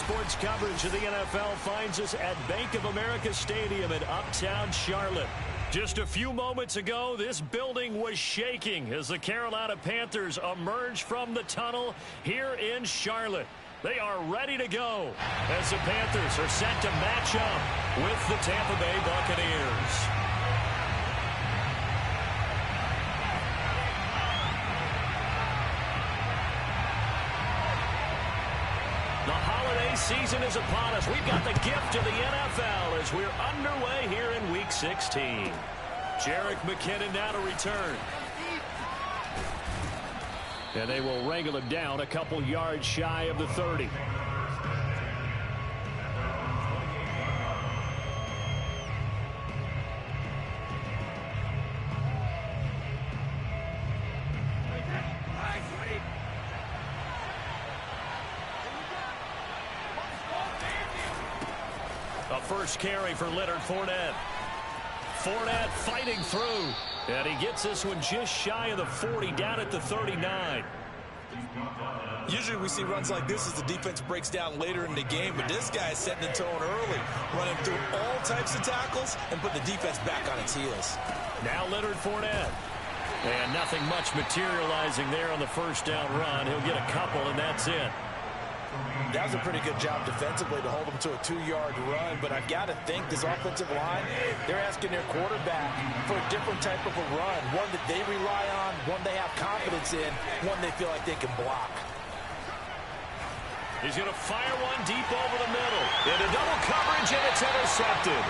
sports coverage of the NFL finds us at Bank of America Stadium in Uptown Charlotte. Just a few moments ago, this building was shaking as the Carolina Panthers emerged from the tunnel here in Charlotte. They are ready to go as the Panthers are set to match up with the Tampa Bay Buccaneers. The holiday season is upon us. We've got the gift of the NFL as we're underway here in Week 16. Jerick McKinnon now to return. And they will wrangle him down a couple yards shy of the 30. A first carry for Leonard Fournette. Fournette fighting through. And he gets this one just shy of the 40, down at the 39. Usually we see runs like this as the defense breaks down later in the game, but this guy is setting the tone early, running through all types of tackles and put the defense back on its heels. Now Leonard Fournette. And nothing much materializing there on the first down run. He'll get a couple, and that's it. That was a pretty good job defensively to hold him to a 2-yard run, but I've got to think this offensive line, they're asking their quarterback for a different type of a run, one that they rely on, one they have confidence in, one they feel like they can block. He's going to fire one deep over the middle. Into double coverage, and it's intercepted.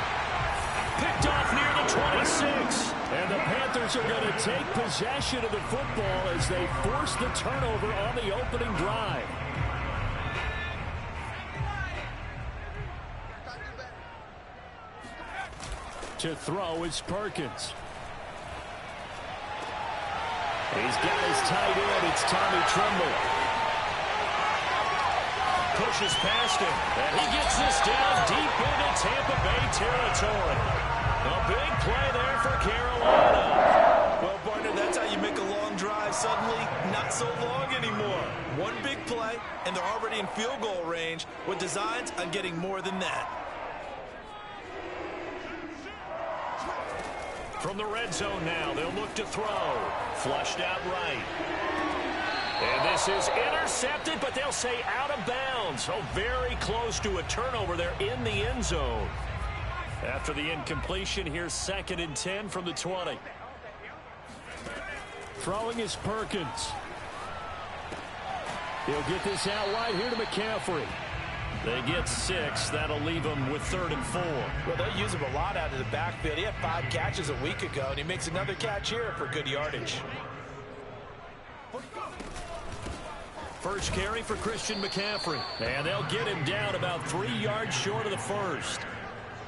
Picked off near the 26. And the Panthers are going to take possession of the football as they force the turnover on the opening drive. To throw is Perkins. He's got his tight end. It's Tommy Tremble. Pushes past him, and he gets this down deep into Tampa Bay territory. A big play there for Carolina. Well, partner, that's how you make a long drive suddenly not so long anymore. One big play, and they're already in field goal range with designs on getting more than that. From the red zone now, they'll look to throw. Flushed out right. And this is intercepted, but they'll say out of bounds. So very close to a turnover there in the end zone. After the incompletion, here's 2nd and 10 from the 20. Throwing is Perkins. He'll get this out wide here to McCaffrey. They get 6. That'll leave them with 3rd and 4. Well, they'll use him a lot out of the backfield. He had 5 catches a week ago, and he makes another catch here for good yardage. First carry for Christian McCaffrey. And they'll get him down about 3 yards short of the first.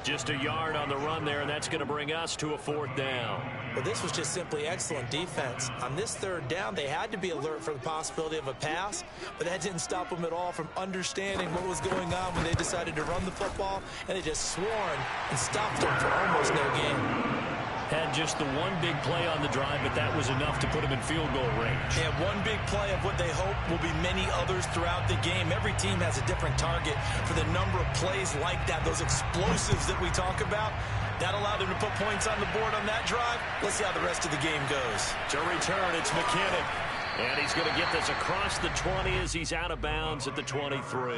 Just a yard on the run there, and that's going to bring us to a 4th down. Well, this was just simply excellent defense. On this 3rd down, they had to be alert for the possibility of a pass, but that didn't stop them at all from understanding what was going on when they decided to run the football, and they just swarmed and stopped them for almost no gain. Had just the one big play on the drive, but that was enough to put him in field goal range. And one big play of what they hope will be many others throughout the game. Every team has a different target for the number of plays like that, those explosives that we talk about. That allowed them to put points on the board on that drive. Let's see how the rest of the game goes. To return, it's McKinnon. And he's going to get this across the 20 as he's out of bounds at the 23.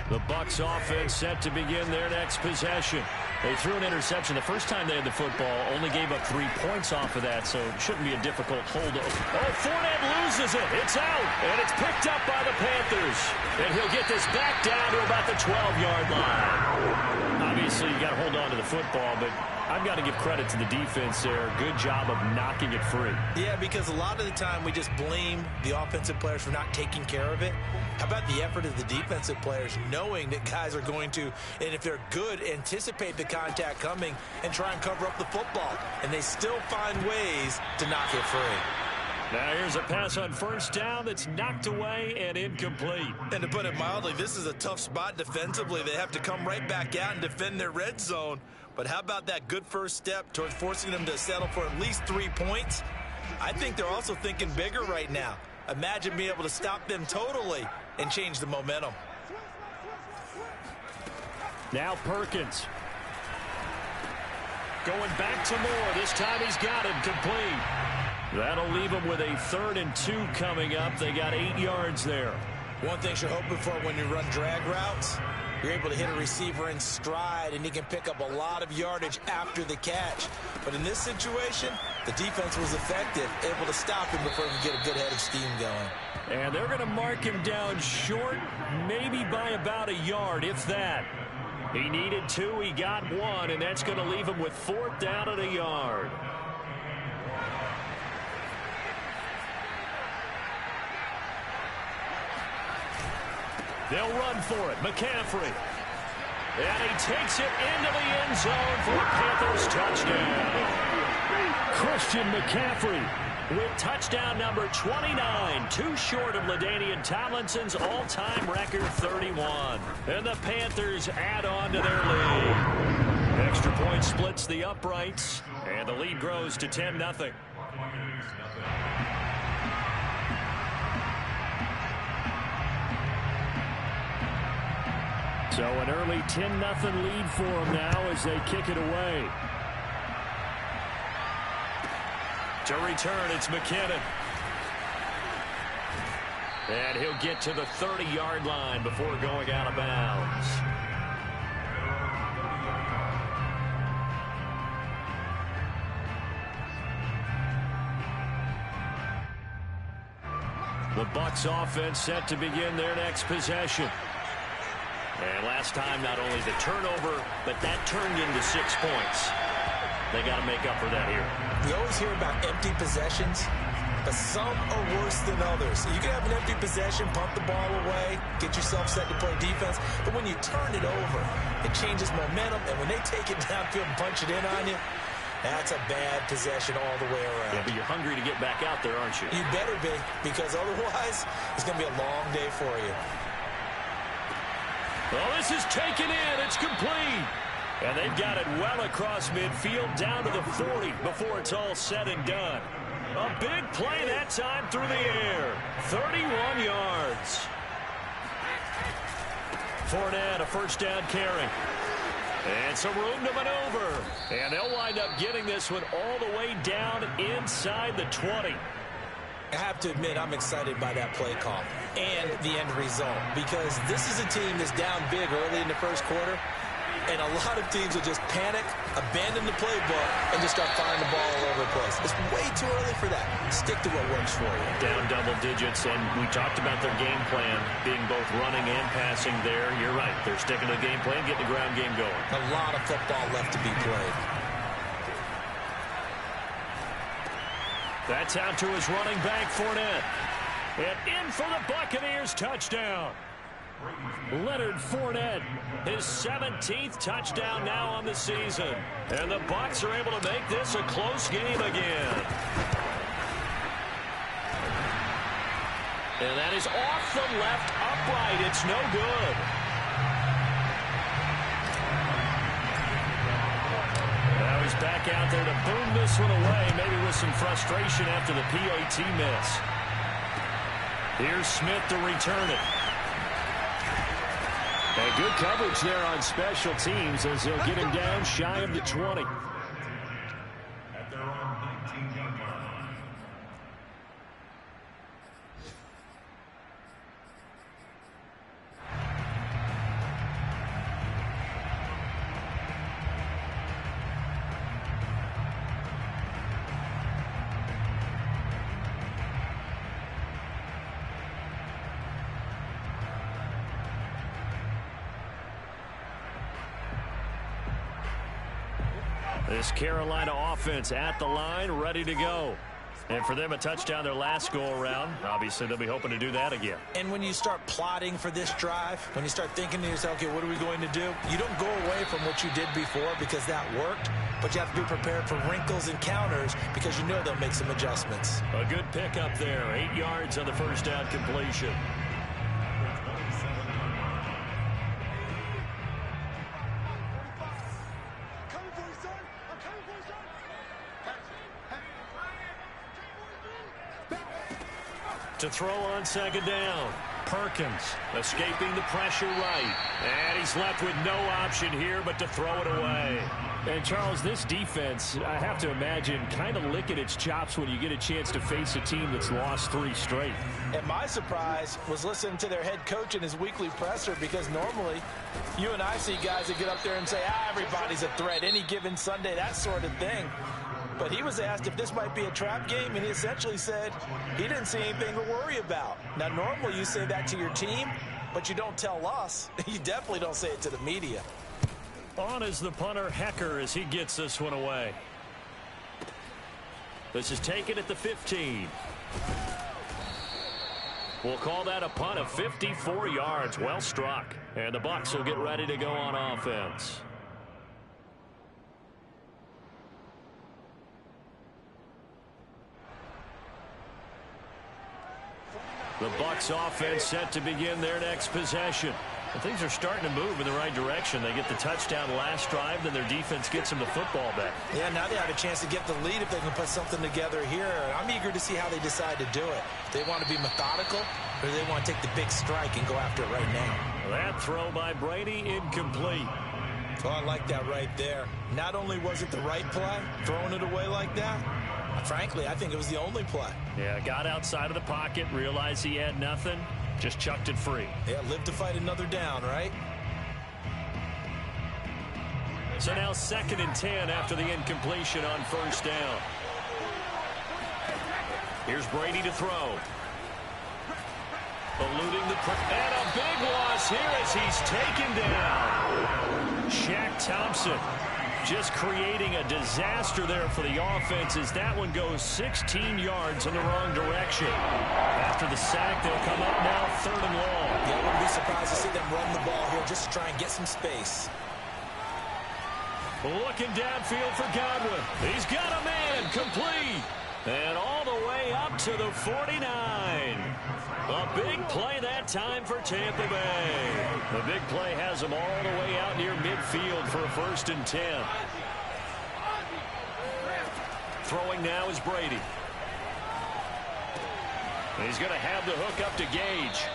The Bucs offense set to begin their next possession. They threw an interception the first time they had the football, only gave up 3 points off of that, so it shouldn't be a difficult hold. Oh, Fournette loses it. It's out, and it's picked up by the Panthers. And he'll get this back down to about the 12-yard line. Obviously, you got to hold on to the football, but I've got to give credit to the defense there. Good job of knocking it free. Yeah, because a lot of the time we just blame the offensive players for not taking care of it. How about the effort of the defensive players knowing that guys are going to, and if they're good, anticipate the contact coming and try and cover up the football. And they still find ways to knock it free. Now here's a pass on first down that's knocked away and incomplete. And to put it mildly, this is a tough spot defensively. They have to come right back out and defend their red zone. But how about that good first step towards forcing them to settle for at least 3 points? I think they're also thinking bigger right now. Imagine being able to stop them totally and change the momentum. Now Perkins. Going back to Moore. This time he's got it complete. That'll leave them with a 3rd and 2 coming up. They got 8 yards there. One thing you're hoping for when you run drag routes, you're able to hit a receiver in stride, and he can pick up a lot of yardage after the catch. But in this situation, the defense was effective, able to stop him before he could get a good head of steam going. And they're going to mark him down short, maybe by about a yard, if that. He needed 2, he got 1, and that's going to leave him with 4th down and a yard. They'll run for it. McCaffrey. And he takes it into the end zone for a Panthers touchdown. Christian McCaffrey with touchdown number 29. Too short of LaDainian Tomlinson's all-time record 31. And the Panthers add on to their lead. Extra point splits the uprights. And the lead grows to 10-0. So an early 10-0 lead for them now as they kick it away. To return, it's McKinnon. And he'll get to the 30-yard line before going out of bounds. The Bucs offense set to begin their next possession. And last time, not only the turnover, but that turned into 6 points. They got to make up for that here. We always hear about empty possessions, but some are worse than others. You can have an empty possession, pump the ball away, get yourself set to play defense, but when you turn it over, it changes momentum, and when they take it downfield and punch it in on you, that's a bad possession all the way around. Yeah, but you're hungry to get back out there, aren't you? You better be, because otherwise, it's going to be a long day for you. Well, this is taken in. It's complete. And they've got it well across midfield down to the 40 before it's all said and done. A big play that time through the air. 31 yards. Fournette, a first down carry. And some room to maneuver. And they'll wind up getting this one all the way down inside the 20. I have to admit, I'm excited by that play call and the end result, because this is a team that's down big early in the first quarter, and a lot of teams will just panic, abandon the playbook, and just start firing the ball all over the place. It's way too early for that. Stick to what works for you. Down double digits, and we talked about their game plan being both running and passing there. You're right. They're sticking to the game plan, getting the ground game going. A lot of football left to be played. That's out to his running back, Fournette. And in for the Buccaneers touchdown. Leonard Fournette, his 17th touchdown now on the season. And the Bucs are able to make this a close game again. And that is off the left upright. It's no good. Now he's back out there to boom this one away, maybe with some frustration after the PAT miss. Here's Smith to return it. And good coverage there on special teams as they'll get him down shy of the 20. At their own 19-yard line. This Carolina offense at the line, ready to go. And for them, a touchdown their last go-around. Obviously, they'll be hoping to do that again. And when you start plotting for this drive, when you start thinking to yourself, okay, what are we going to do? You don't go away from what you did before because that worked, but you have to be prepared for wrinkles and counters because you know they'll make some adjustments. A good pickup there. 8 yards on the first down completion. To throw on second down. Perkins escaping the pressure right. And he's left with no option here but to throw it away. And, Charles, this defense, I have to imagine, kind of licking its chops when you get a chance to face a team that's lost 3 straight. And my surprise was listening to their head coach in his weekly presser because normally you and I see guys that get up there and say, everybody's a threat any given Sunday, that sort of thing. But he was asked if this might be a trap game, and he essentially said he didn't see anything to worry about. Now, normally you say that to your team, but you don't tell us. You definitely don't say it to the media. On is the punter, Hecker, as he gets this one away. This is taken at the 15. We'll call that a punt of 54 yards. Well struck. And the Bucs will get ready to go on offense. The Bucs offense set to begin their next possession. And things are starting to move in the right direction. They get the touchdown last drive, then their defense gets them the football back. Yeah, now they have a chance to get the lead if they can put something together here. I'm eager to see how they decide to do it. They want to be methodical, or they want to take the big strike and go after it right now. That throw by Brady incomplete. Oh, I like that right there. Not only was it the right play, throwing it away like that, frankly, I think it was the only play. Yeah, got outside of the pocket, realized he had nothing, just chucked it free. Yeah, live to fight another down, right? So now 2nd and 10 after the incompletion on first down. Here's Brady to throw. Eluding the and a big loss here as he's taken down. Shaq Thompson just creating a disaster there for the offense as that one goes 16 yards in the wrong direction. After the sack, they'll come up now 3rd and long. Yeah, I wouldn't be surprised to see them run the ball here just to try and get some space. Looking downfield for Godwin. He's got a man complete. And all the way up to the 49. A big play that time for Tampa Bay. The big play has them all the way out near midfield for a 1st and 10. Throwing now is Brady. And he's going to have the hook up to Gage.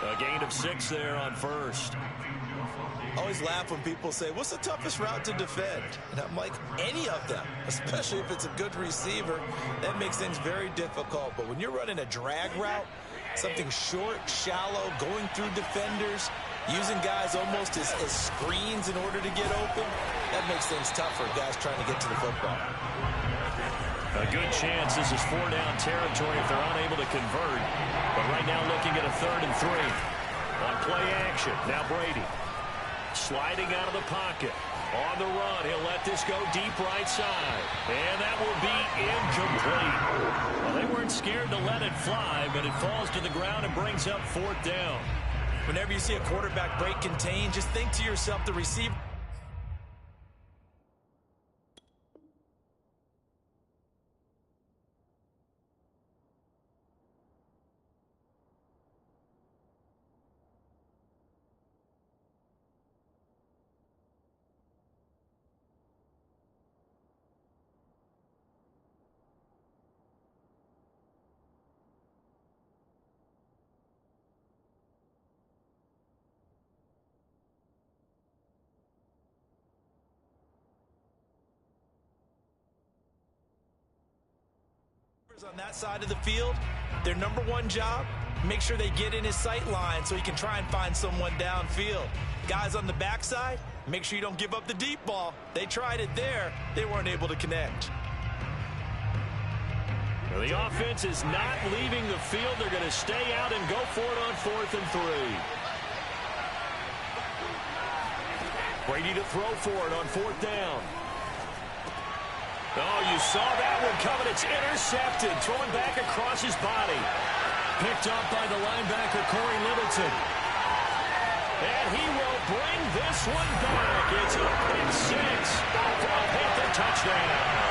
A gain of 6 there on first. I always laugh when people say, what's the toughest route to defend? And I'm like, any of them, especially if it's a good receiver. That makes things very difficult. But when you're running a drag route, something short, shallow, going through defenders, using guys almost as screens in order to get open, that makes things tough for guys trying to get to the football. A good chance this is 4-down territory if they're unable to convert. But right now looking at a 3rd and 3. On play action, now Brady. Sliding out of the pocket. On the run, he'll let this go deep right side. And that will be incomplete. Well, they weren't scared to let it fly, but it falls to the ground and brings up 4th down. Whenever you see a quarterback break contain, just think to yourself, the receiver. On that side of the field, their number one job, make sure they get in his sight line so he can try and find someone downfield. Guys on the backside, make sure you don't give up the deep ball. They tried it there. They weren't able to connect. Well, the offense is not leaving the field. They're going to stay out and go for it on 4th and 3. Brady to throw for it on 4th down. Oh, you saw that one coming. It's intercepted. Throwing back across his body. Picked up by the linebacker, Corey Littleton. And he will bring this one back. It's a pick six for a Panther touchdown.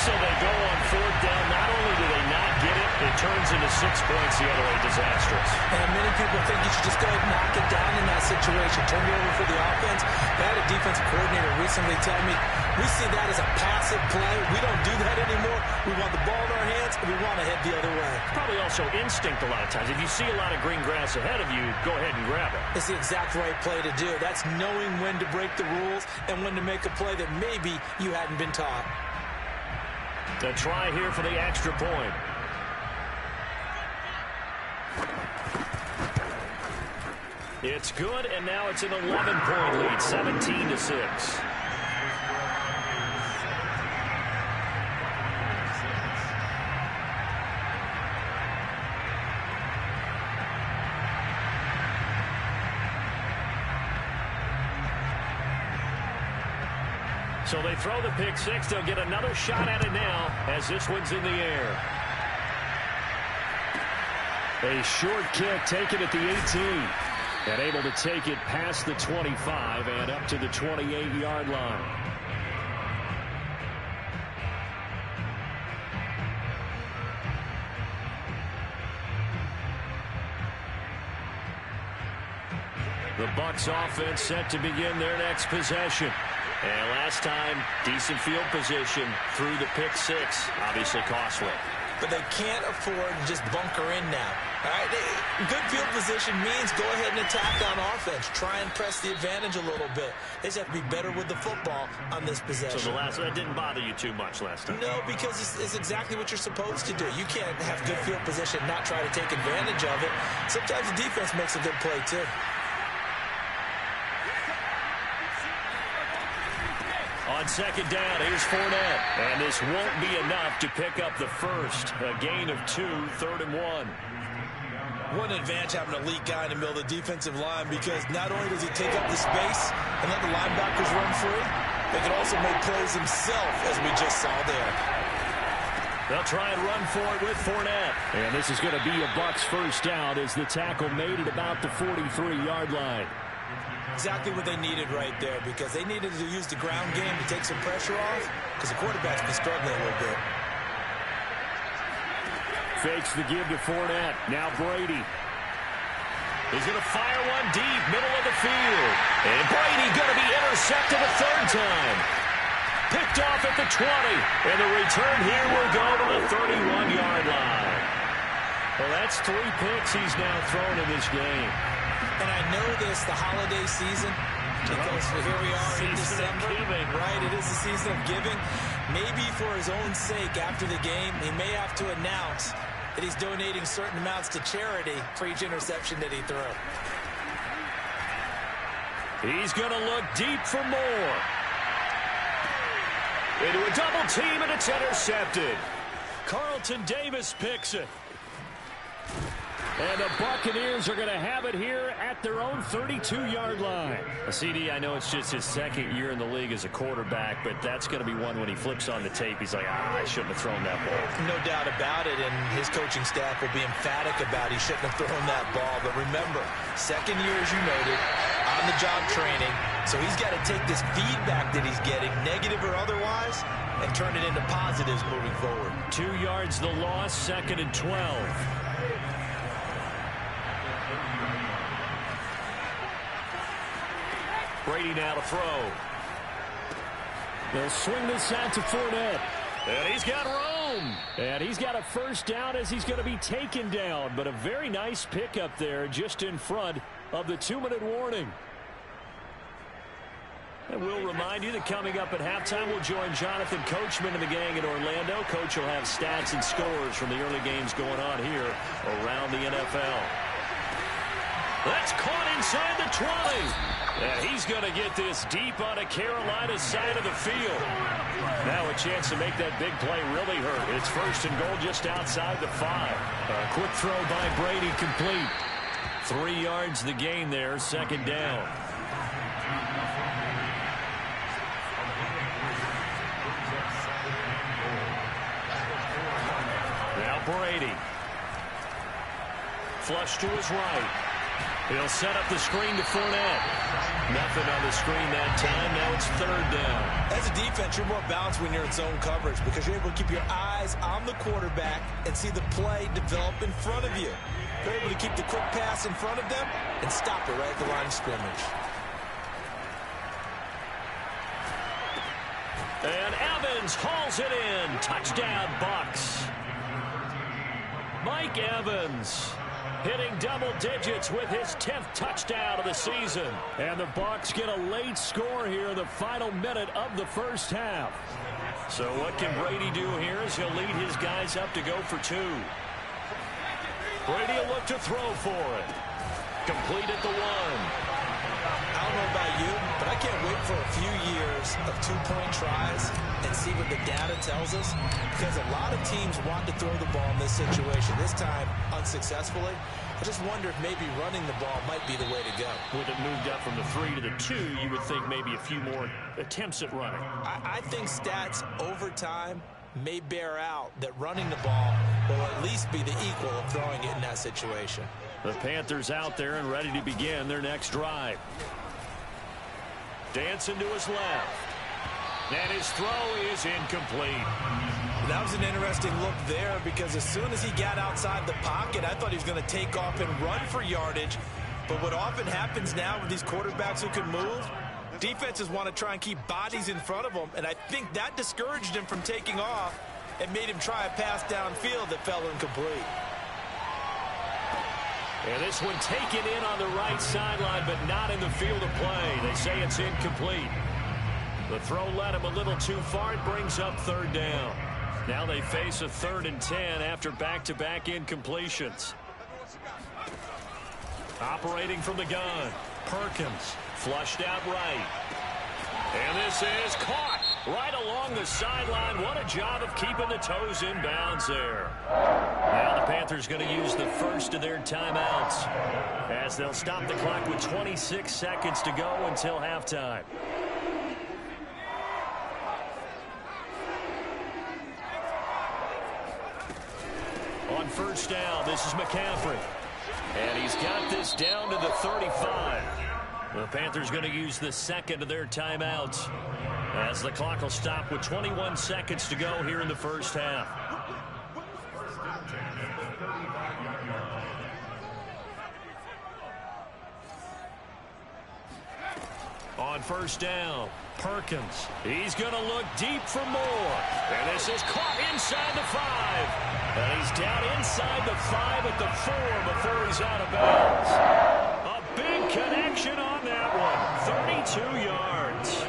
So they go on fourth down. Not only do they not get it, it turns into 6 points the other way. Disastrous. And many people think you should just go ahead and knock it down in that situation. Turn it over for the offense. I had a defensive coordinator recently tell me, we see that as a passive play. We don't do that anymore. We want the ball in our hands, and we want to head the other way. Probably also instinct a lot of times. If you see a lot of green grass ahead of you, go ahead and grab it. It's the exact right play to do. That's knowing when to break the rules and when to make a play that maybe you hadn't been taught. The try here for the extra point. It's good, and now it's an 11-point lead, 17-6. So they throw the pick six. They'll get another shot at it now as this one's in the air. A short kick taken at the 18. And able to take it past the 25 and up to the 28-yard line. The Bucs offense set to begin their next possession. And last time, decent field position through the pick six. Obviously costly. But they can't afford to just bunker in now. All right, good field position means go ahead and attack on offense. Try and press the advantage a little bit. They just have to be better with the football on this possession. So that didn't bother you too much last time? No, because it's exactly what you're supposed to do. You can't have good field position and not try to take advantage of it. Sometimes the defense makes a good play, too. On second down, here's Fournette. And this won't be enough to pick up the first. A gain of 2, 3rd and 1. What an advantage having an elite guy in the middle of the defensive line, because not only does he take up the space and let the linebackers run free, they can also make plays himself, as we just saw there. They'll try and run for it with Fournette. And this is going to be a Bucs first down as the tackle made at about the 43-yard line. Exactly what they needed right there, because they needed to use the ground game to take some pressure off, because the quarterback's been struggling a little bit. Fakes the give to Fournette. Now Brady. He's going to fire one deep, middle of the field. And Brady going to be intercepted a third time. Picked off at the 20. And the return here will go to the 31-yard line. Well, that's 3 picks he's now thrown in this game. And I know this, the holiday season, because here we are in December, right? It is the season of giving. Maybe for his own sake, after the game, he may have to announce that he's donating certain amounts to charity for each interception that he threw. He's going to look deep for more. Into a double team, and it's intercepted. Carlton Davis picks it. And the Buccaneers are going to have it here at their own 32-yard line. CD, I know it's just his second year in the league as a quarterback, but that's going to be one when he flips on the tape. He's like, I shouldn't have thrown that ball. No doubt about it, and his coaching staff will be emphatic about he shouldn't have thrown that ball. But remember, second year, as you noted, on-the-job training, so he's got to take this feedback that he's getting, negative or otherwise, and turn it into positives moving forward. 2 yards the loss, 2nd and 12. Brady now to throw. They'll swing this out to Fournette. And he's got room. And he's got a first down as he's going to be taken down. But a very nice pickup there just in front of the 2-minute warning. And we'll remind you that coming up at halftime, we'll join Jonathan Coachman and the gang in Orlando. Coach will have stats and scores from the early games going on here around the NFL. That's caught inside the 20. And he's going to get this deep on a Carolina side of the field. Now a chance to make that big play really hurt. It's 1st and goal just outside the 5. A quick throw by Brady complete. 3 yards the gain there, 2nd down. Now Brady. Flush to his right. He'll set up the screen to Fournette. Nothing on the screen that time. Now it's third down. As a defense, you're more balanced when you're in zone coverage because you're able to keep your eyes on the quarterback and see the play develop in front of you. You're able to keep the quick pass in front of them and stop it right at the line of scrimmage. And Evans hauls it in. Touchdown, Bucs. Mike Evans hitting double digits with his 10th touchdown of the season. And the Bucs get a late score here in the final minute of the first half. So what can Brady do here as he'll lead his guys up to go for two. Brady will look to throw for it. Complete at the one. I don't know about you, but I can't wait for a few years of two-point tries and see what the data tells us, because a lot of teams want to throw the ball in this situation. This time, unsuccessfully. I just wonder if maybe running the ball might be the way to go. With it moved up from the 3 to the 2, you would think maybe a few more attempts at running. I think stats over time may bear out that running the ball will at least be the equal of throwing it in that situation. The Panthers out there and ready to begin their next drive. Dancing to his left. And his throw is incomplete. That was an interesting look there because as soon as he got outside the pocket, I thought he was going to take off and run for yardage. But what often happens now with these quarterbacks who can move, defenses want to try and keep bodies in front of them, and I think that discouraged him from taking off and made him try a pass downfield that fell incomplete. And this one taken in on the right sideline, but not in the field of play. They say it's incomplete. The throw led him a little too far. It brings up third down. Now they face a 3rd and 10 after back-to-back incompletions. Operating from the gun. Perkins flushed out right. And this is caught right along the sideline. What a job of keeping the toes in bounds there. Now the Panthers going to use the first of their timeouts as they'll stop the clock with 26 seconds to go until halftime. On first down, this is McCaffrey. And he's got this down to the 35. The Panthers going to use the second of their timeouts as the clock will stop with 21 seconds to go here in the first half. On first down, Perkins. He's going to look deep for more. And this is caught inside the 5. And he's down inside the 5 at the 4 before he's out of bounds. A big connection on that one. 32 yards.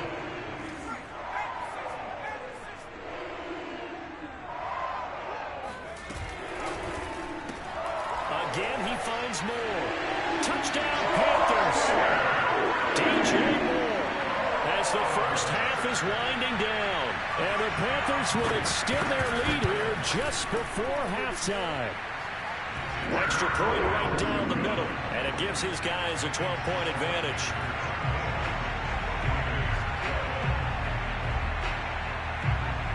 Again, he finds more. Touchdown, Panthers. DJ Moore as the first half is winding down. And the Panthers will extend their lead here just before halftime. Extra point right down the middle, and it gives his guys a 12-point advantage.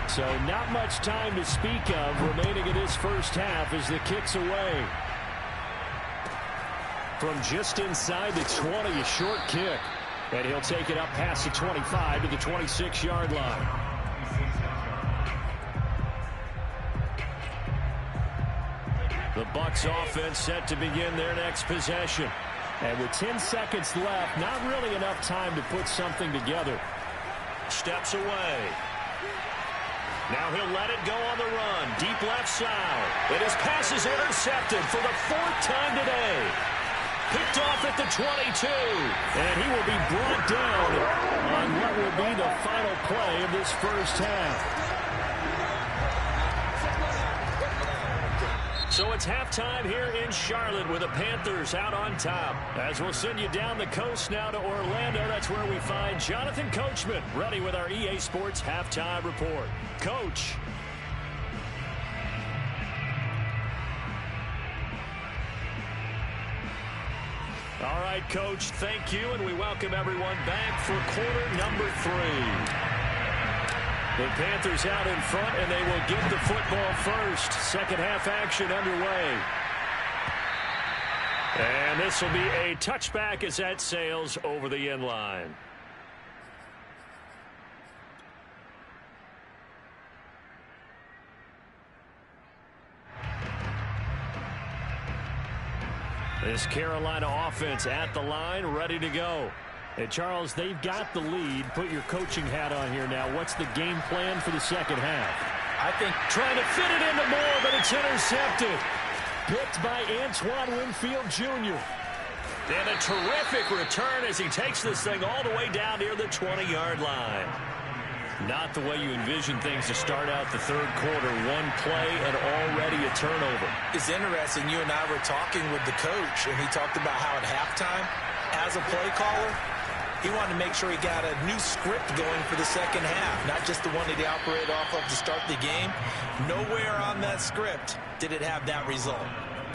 So not much time to speak of remaining in this first half as the kick's away. From just inside the 20, a short kick. And he'll take it up past the 25 to the 26-yard line. The Bucs offense set to begin their next possession. And with 10 seconds left, not really enough time to put something together. Steps away. Now he'll let it go on the run. Deep left side. And his pass is intercepted for the 4th time today. Picked off at the 22. And he will be brought down on what will be the final play of this first half. So it's halftime here in Charlotte with the Panthers out on top. As we'll send you down the coast now to Orlando, that's where we find Jonathan Coachman ready with our EA Sports Halftime Report. Coach. All right, Coach, thank you, and we welcome everyone back for quarter number 3. The Panthers out in front, and they will get the football first. Second half action underway. And this will be a touchback as that sails over the end line. This Carolina offense at the line, ready to go. Hey, Charles, they've got the lead. Put your coaching hat on here now. What's the game plan for the second half? I think trying to fit it into Moore, but it's intercepted. Picked by Antoine Winfield Jr. And a terrific return as he takes this thing all the way down near the 20-yard line. Not the way you envision things to start out the third quarter. One play and already a turnover. It's interesting. You and I were talking with the coach, and he talked about how at halftime, as a play caller, he wanted to make sure he got a new script going for the second half, not just the one that he operated off of to start the game. Nowhere on that script did it have that result.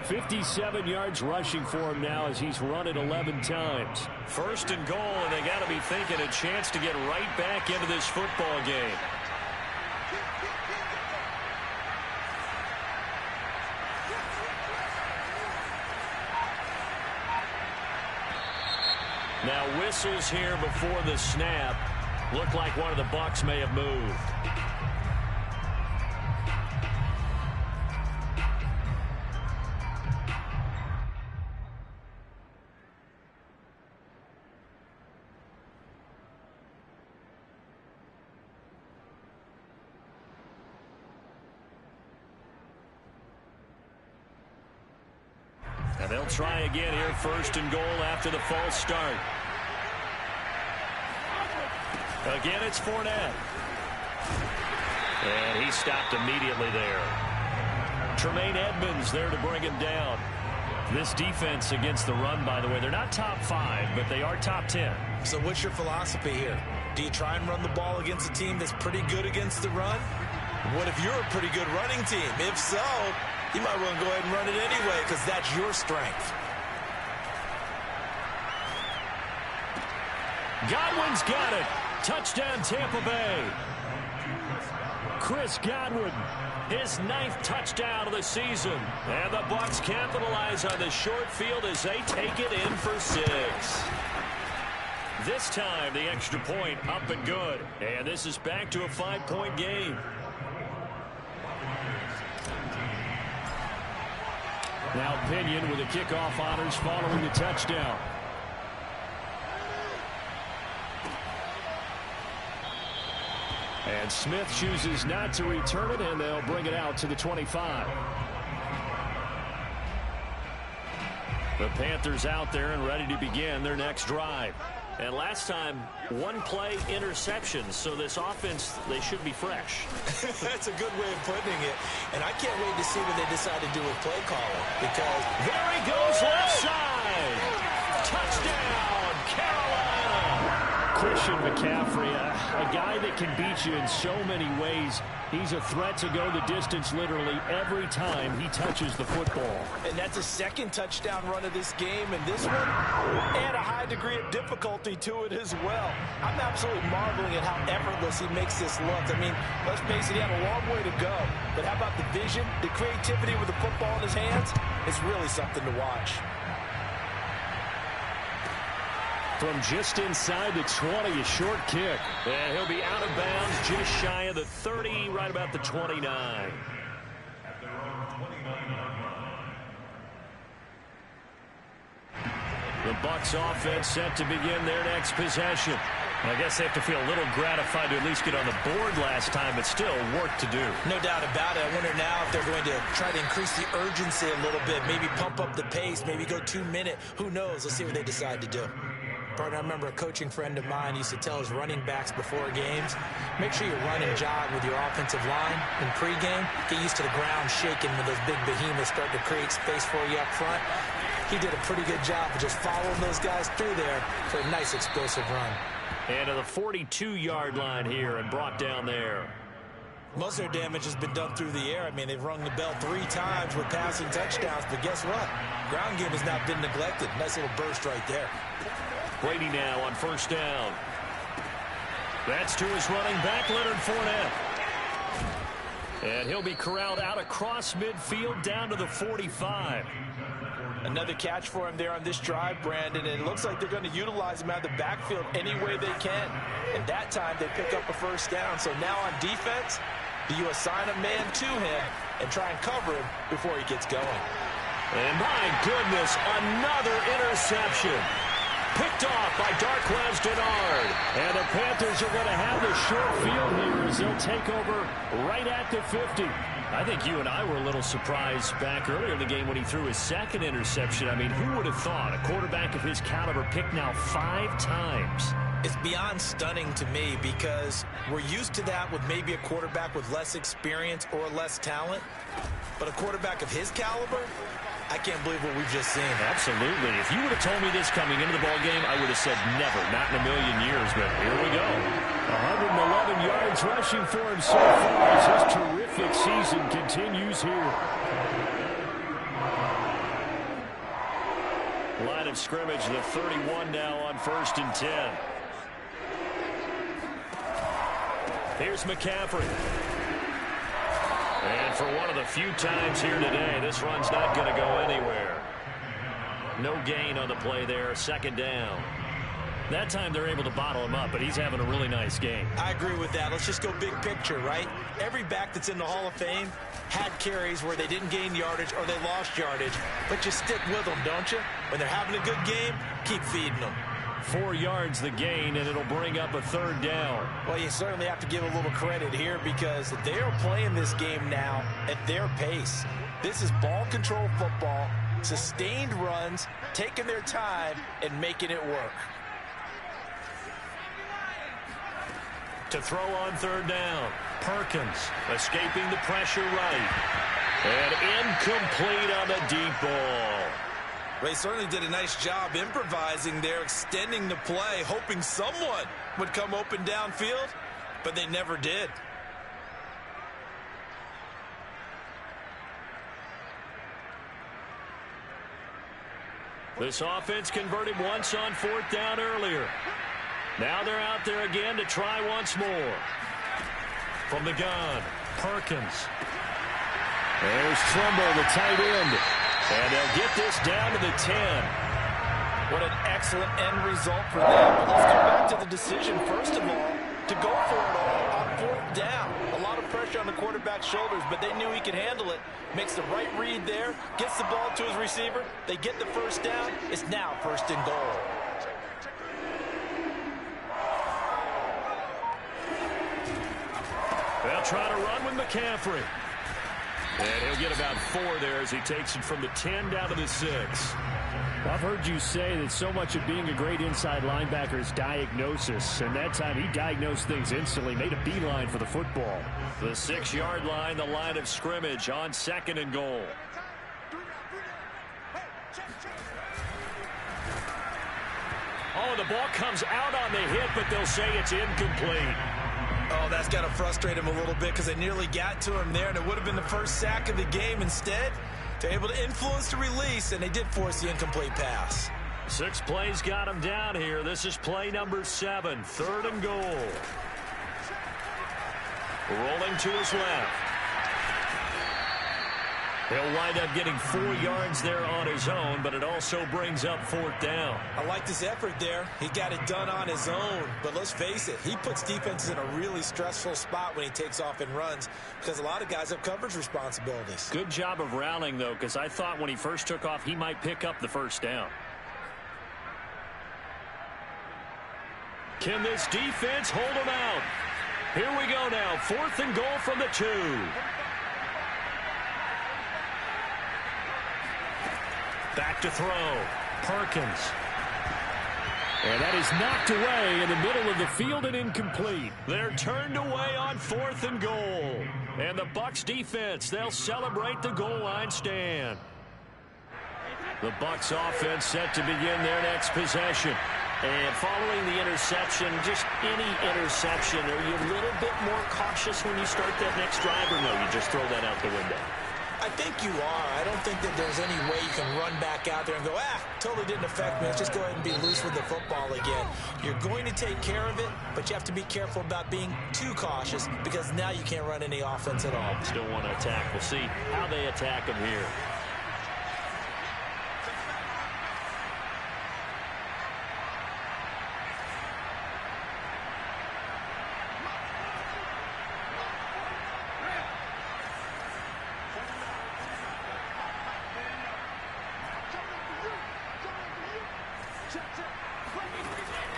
57 yards rushing for him now as he's run it 11 times. First and goal, and they got to be thinking a chance to get right back into this football game. Now whistles here before the snap. Looked like one of the Bucs may have moved. And they'll try again here, first and goal after the false start. Again, it's Fournette. And he stopped immediately there. Tremaine Edmonds there to bring him down. This defense against the run, by the way, they're not top 5, but they are top 10. So what's your philosophy here? Do you try and run the ball against a team that's pretty good against the run? What if you're a pretty good running team? If so, you might want to go ahead and run it anyway because that's your strength. Godwin's got it. Touchdown, Tampa Bay. Chris Godwin, his 9th touchdown of the season. And the Bucs capitalize on the short field as they take it in for 6. This time, the extra point up and good. And this is back to a 5-point game. Now Pinion with the kickoff honors following the touchdown. And Smith chooses not to return it, and they'll bring it out to the 25. The Panthers out there and ready to begin their next drive. And last time, 1-play interceptions, so this offense, they should be fresh. That's a good way of putting it. And I can't wait to see what they decide to do with play calling. Because there he goes, left side. Touchdown, Carolina. Christian McCaffrey, a guy that can beat you in so many ways. He's a threat to go the distance literally every time he touches the football. And that's a second touchdown run of this game, and this one, and a high degree of difficulty to it as well. I'm absolutely marveling at how effortless he makes this look. I mean, let's face it, he had a long way to go. But how about the vision, the creativity with the football in his hands? It's really something to watch. From just inside the 20, a short kick. And he'll be out of bounds just shy of the 30, right about the 29. At their own 29-yard line. The Bucs offense set to begin their next possession. And I guess they have to feel a little gratified to at least get on the board last time, but still work to do. No doubt about it. I wonder now if they're going to try to increase the urgency a little bit, maybe pump up the pace, maybe go 2-minute. Who knows? Let's see what they decide to do. Partner, I remember a coaching friend of mine used to tell his running backs before games, make sure you run and jog with your offensive line in pregame. Get used to the ground shaking when those big behemoths start to create space for you up front. He did a pretty good job of just following those guys through there for a nice explosive run. And to the 42-yard line here and brought down there. Most of their damage has been done through the air. I mean, they've rung the bell 3 times with passing touchdowns, but guess what? Ground game has not been neglected. Nice little burst right there. Brady now on first down. That's to his running back, Leonard Fournette. And he'll be corralled out across midfield down to the 45. Another catch for him there on this drive, Brandon, and it looks like they're going to utilize him out of the backfield any way they can. And that time they pick up a first down. So now on defense, do you assign a man to him and try and cover him before he gets going? And my goodness, another interception. Picked off by Darquez Denard. And the Panthers are going to have the short field here as they'll take over right at the 50. I think you and I were a little surprised back earlier in the game when he threw his second interception. I mean, who would have thought a quarterback of his caliber picked now 5 times? It's beyond stunning to me because we're used to that with maybe a quarterback with less experience or less talent. But a quarterback of his caliber, I can't believe what we've just seen. Absolutely. If you would have told me this coming into the ballgame, I would have said never, not in a million years. But here we go. 111 yards rushing for him so far as his terrific season continues here. Line of scrimmage, the 31 now on 1st and 10. Here's McCaffrey. And for one of the few times here today, this run's not going to go anywhere. No gain on the play there, 2nd down. That time they're able to bottle him up, but he's having a really nice game. I agree with that. Let's just go big picture, right? Every back that's in the Hall of Fame had carries where they didn't gain yardage or they lost yardage, but you stick with them, don't you? When they're having a good game, keep feeding them. 4 yards the gain, and it'll bring up a 3rd down. Well, you certainly have to give a little credit here because they're playing this game now at their pace. This is ball control football, sustained runs, taking their time, and making it work. To throw on 3rd down, Perkins escaping the pressure right. And incomplete on the deep ball. They certainly did a nice job improvising there, extending the play, hoping someone would come open downfield, but they never did. This offense converted once on 4th down earlier. Now they're out there again to try once more. From the gun, Perkins. There's Trumbull, the tight end. And they'll get this down to the 10. What an excellent end result for them. But let's go back to the decision, first of all, to go for it all on 4th down. A lot of pressure on the quarterback's shoulders, but they knew he could handle it. Makes the right read there, gets the ball to his receiver. They get the first down. It's now 1st and goal. They'll try to run with McCaffrey. And he'll get about 4 there as he takes it from the 10 down to the 6. I've heard you say that so much of being a great inside linebacker is diagnosis. And that time he diagnosed things instantly, made a beeline for the football. The 6-yard line, the line of scrimmage on 2nd and goal. Oh, the ball comes out on the hit, but they'll say it's incomplete. Oh, that's got to frustrate him a little bit because they nearly got to him there, and it would have been the first sack of the game. Instead, they're able to influence the release, and they did force the incomplete pass. 6 plays got him down here. This is play number 7, 3rd and goal. Rolling to his left. He'll wind up getting 4 yards there on his own, but it also brings up 4th down. I like this effort there. He got it done on his own, but let's face it, he puts defenses in a really stressful spot when he takes off and runs because a lot of guys have coverage responsibilities. Good job of rallying, though, because I thought when he first took off, he might pick up the first down. Can this defense hold him out? Here we go now, 4th and goal from the 2. Back to throw. Perkins. And that is knocked away in the middle of the field and incomplete. They're turned away on 4th and goal. And the Bucs defense, they'll celebrate the goal line stand. The Bucs offense set to begin their next possession. And following the interception, just any interception, are you a little bit more cautious when you start that next drive, or no, you just throw that out the window? I think you are. I don't think that there's any way you can run back out there and go, totally didn't affect me. Let's just go ahead and be loose with the football again. You're going to take care of it, but you have to be careful about being too cautious because now you can't run any offense at all. Still want to attack. We'll see how they attack them here.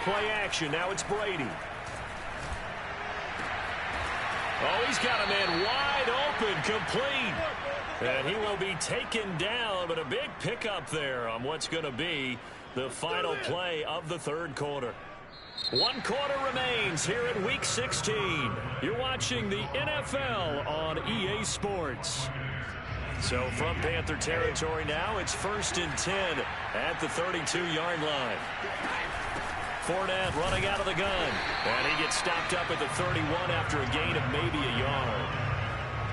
Play action. Now it's Brady. Oh, he's got a man wide open, complete. And he will be taken down, but a big pickup there on what's going to be the final play of the third quarter. 1 quarter remains here in Week 16. You're watching the NFL on EA Sports. So from Panther territory now, it's 1st and 10 at the 32-yard line. Fournette running out of the gun. And he gets stopped up at the 31 after a gain of maybe a yard.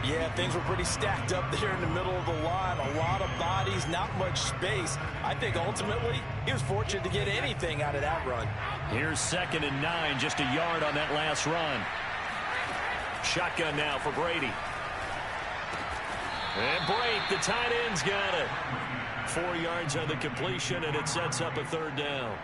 Yeah, things were pretty stacked up there in the middle of the line. A lot of bodies, not much space. I think ultimately he was fortunate to get anything out of that run. Here's 2nd and 9, just a yard on that last run. Shotgun now for Brady. And break, the tight end's got it. 4 yards on the completion, and it sets up a 3rd down.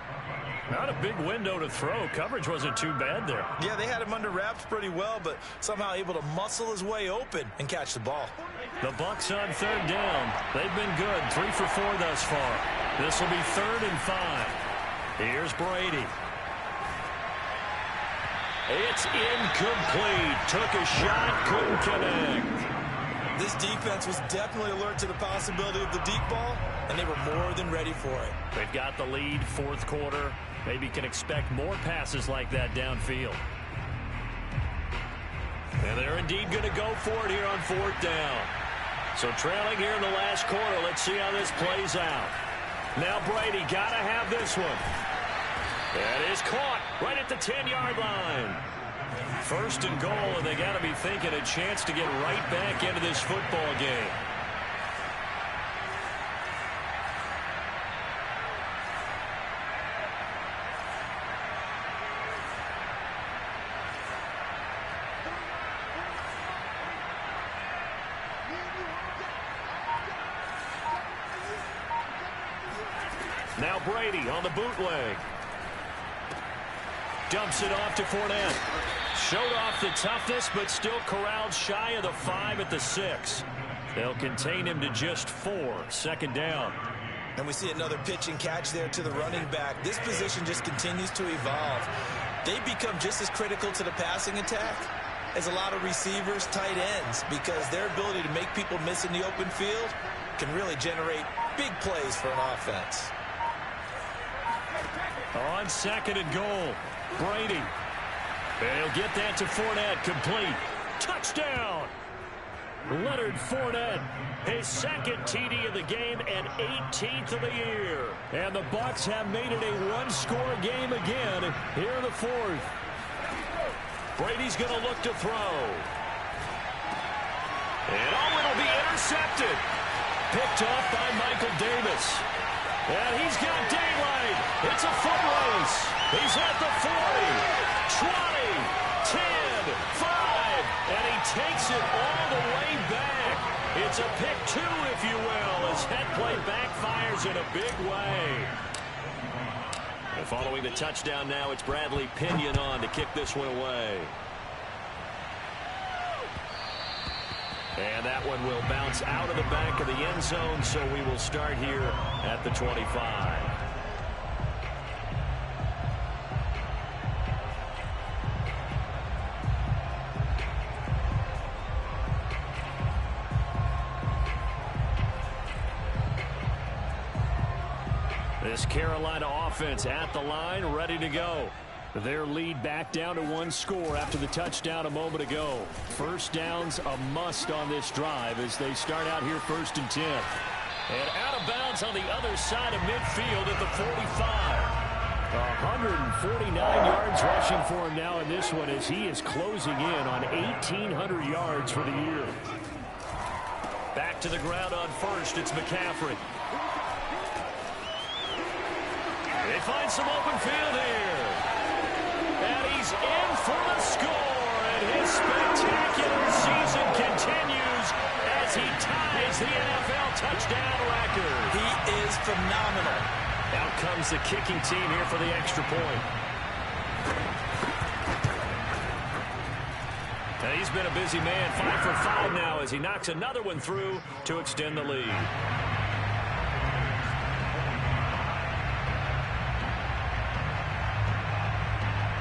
Not a big window to throw. Coverage wasn't too bad there. Yeah, they had him under wraps pretty well, but somehow able to muscle his way open and catch the ball. The Bucs on 3rd down. They've been good, 3 for 4 thus far. This will be 3rd and 5. Here's Brady. It's incomplete. Took a shot, couldn't connect. This defense was definitely alert to the possibility of the deep ball, and they were more than ready for it. They've got the lead, 4th quarter. Maybe can expect more passes like that downfield. And they're indeed going to go for it here on 4th down. So trailing here in the last quarter. Let's see how this plays out. Now Brady got to have this one. That is caught right at the 10-yard line. 1st and goal, and they got to be thinking a chance to get right back into this football game. Now Brady on the bootleg. Dumps it off to Fournette. Showed off the toughness, but still corralled shy of the 5 at the 6. They'll contain him to just 4. 2nd down. And we see another pitch and catch there to the running back. This position just continues to evolve. They become just as critical to the passing attack as a lot of receivers, tight ends, because their ability to make people miss in the open field can really generate big plays for an offense. On 2nd and goal, Brady. And he'll get that to Fournette, complete. Touchdown! Leonard Fournette, his 2nd TD of the game and 18th of the year. And the Bucs have made it a 1-score game again here in the 4th. Brady's going to look to throw. And it'll be intercepted. Picked off by Michael Davis. And he's got daylight. It's a foot race. He's at the 40, 20, 10, 5, and he takes it all the way back. It's a pick 2, if you will, as head play backfires in a big way. And following the touchdown now, it's Bradley Pinion on to kick this one away. And that one will bounce out of the back of the end zone, so we will start here at the 25. This Carolina offense at the line, ready to go. Their lead back down to 1 score after the touchdown a moment ago. 1st down's a must on this drive as they start out here 1st and 10. And out of bounds on the other side of midfield at the 45. 149 yards rushing for him now in this one as he is closing in on 1,800 yards for the year. Back to the ground on 1st, it's McCaffrey. They find some open field here. is in for the score, and his spectacular season continues as he ties the NFL touchdown record. He is phenomenal. Out comes the kicking team here for the extra point. And he's been a busy man, 5 for 5 now as he knocks another one through to extend the lead.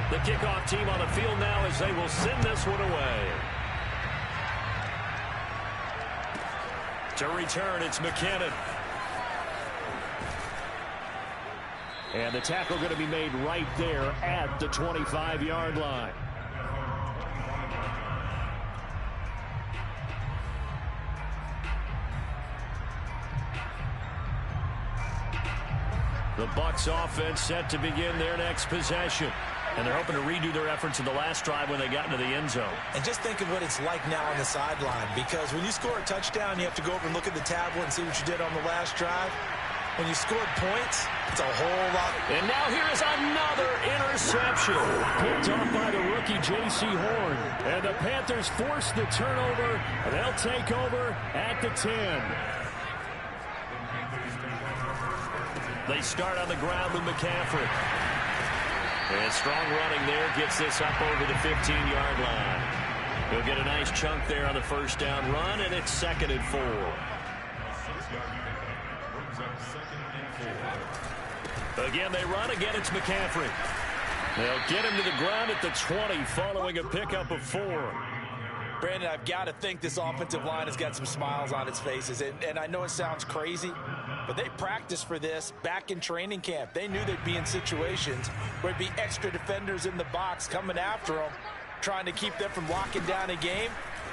The kickoff team on the field now as they will send this one away. To return, it's McKinnon. And the tackle going to be made right there at the 25-yard line. The Bucs offense set to begin their next possession. And they're hoping to redo their efforts in the last drive when they got into the end zone. And just think of what it's like now on the sideline, because when you score a touchdown, you have to go over and look at the tablet and see what you did on the last drive. When you scored points, it's a whole lot. And now here is another interception. Picked off by the rookie J.C. Horn. And the Panthers force the turnover, and they'll take over at the 10. They start on the ground with McCaffrey. And strong running there gets this up over the 15-yard line. He'll get a nice chunk there on the first down run, and it's 2nd and 4. Again, they run. Again, it's McCaffrey. They'll get him to the ground at the 20 following a pickup of 4. Brandon, I've got to think this offensive line has got some smiles on its faces. And I know it sounds crazy, but they practiced for this back in training camp. They knew they'd be in situations where there'd be extra defenders in the box coming after them, trying to keep them from locking down a game.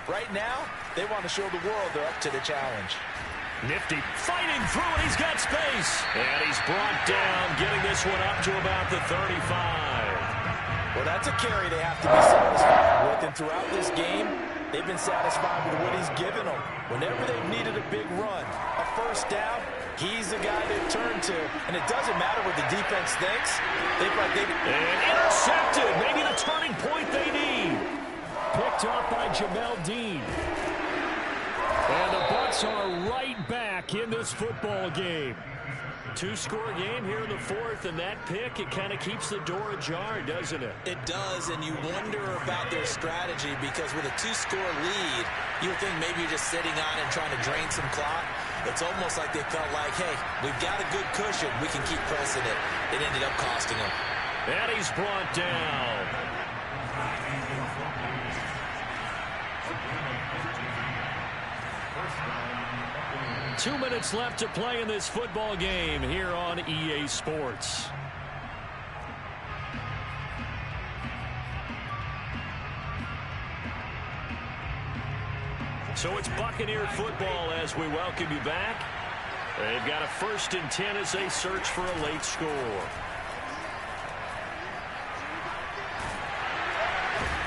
Right now, they want to show the world they're up to the challenge. Nifty fighting through, and he's got space. And he's brought down, getting this one up to about the 35. Well, that's a carry they have to be satisfied with. And throughout this game, they've been satisfied with what he's given them. Whenever they've needed a big run, a first down, he's the guy they turn to. And it doesn't matter what the defense thinks. And intercepted. Maybe the turning point they need. Picked off by Jamel Dean. And the Bucs are right back in this football game. 2-score game here in the 4th, and that pick, it kind of keeps the door ajar, doesn't it? It does, and you wonder about their strategy, because with a 2-score lead, you would think maybe you're just sitting on it and trying to drain some clock. It's almost like they felt like, hey, we've got a good cushion. We can keep pressing it. It ended up costing them. And he's brought down. Two minutes left to play in this football game here on EA Sports. So it's Buccaneer football as we welcome you back. They've got a 1st and 10 as they search for a late score.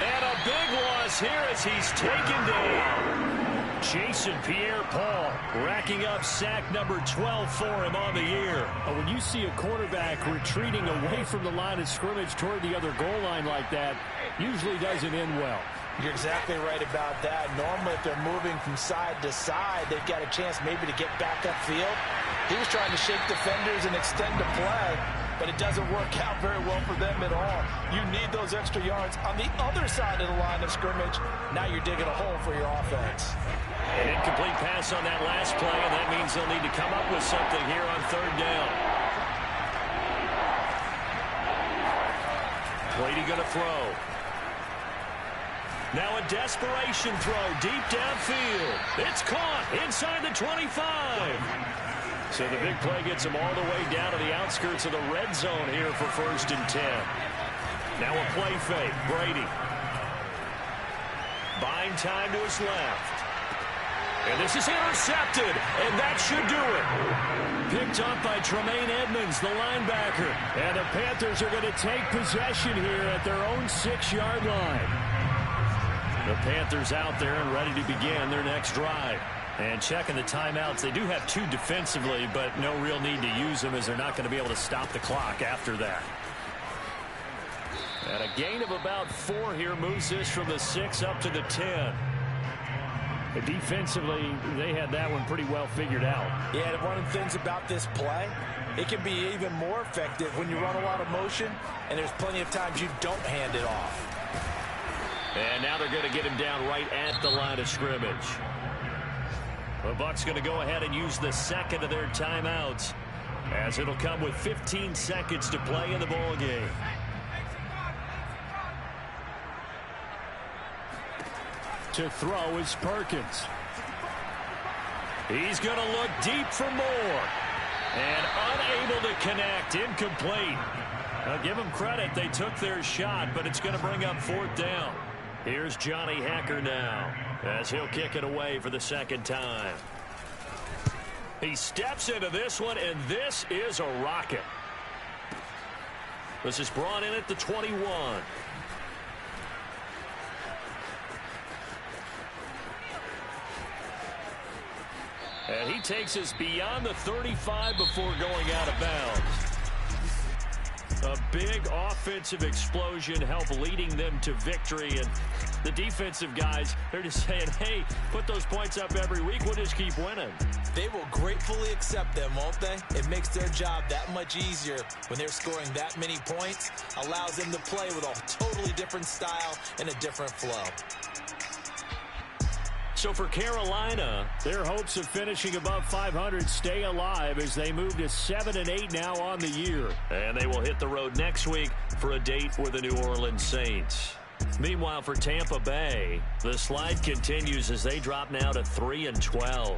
And a big loss here as he's taken down. Jason Pierre-Paul racking up sack number 12 for him on the year. When you see a quarterback retreating away from the line of scrimmage toward the other goal line like that, usually doesn't end well. You're exactly right about that. Normally, if they're moving from side to side, they've got a chance maybe to get back upfield. He was trying to shake defenders and extend the play, but it doesn't work out very well for them at all. You need those extra yards on the other side of the line of scrimmage. Now you're digging a hole for your offense. An incomplete pass on that last play, and that means they'll need to come up with something here on 3rd down. Brady going to throw. Now a desperation throw deep downfield. It's caught inside the 25. So the big play gets him all the way down to the outskirts of the red zone here for 1st and 10. Now a play fake. Brady. Buying time to his left. And this is intercepted, and that should do it. Picked up by Tremaine Edmonds, the linebacker. And the Panthers are going to take possession here at their own 6-yard line. The Panthers out there and ready to begin their next drive. And checking the timeouts, they do have 2 defensively, but no real need to use them as they're not going to be able to stop the clock after that. And a gain of about 4 here moves this from the 6 up to the 10. Defensively, they had that one pretty well figured out. Yeah, and one of the things about this play, it can be even more effective when you run a lot of motion, and there's plenty of times you don't hand it off. And now they're going to get him down right at the line of scrimmage. The Bucs going to go ahead and use the second of their timeouts, as it'll come with 15 seconds to play in the ball game. To throw is Perkins. He's going to look deep for more. And unable to connect. Incomplete. I'll give them credit. They took their shot, but it's going to bring up 4th down. Here's Johnny Hacker now, as he'll kick it away for the second time. He steps into this one, and this is a rocket. This is brought in at the 21. And he takes us beyond the 35 before going out of bounds. A big offensive explosion helped leading them to victory. And the defensive guys, they're just saying, hey, put those points up every week. We'll just keep winning. They will gratefully accept them, won't they? It makes their job that much easier when they're scoring that many points. Allows them to play with a totally different style and a different flow. So for Carolina, their hopes of finishing above 500 stay alive as they move to 7-8 now on the year. And they will hit the road next week for a date with the New Orleans Saints. Meanwhile, for Tampa Bay, the slide continues as they drop now to 3-12.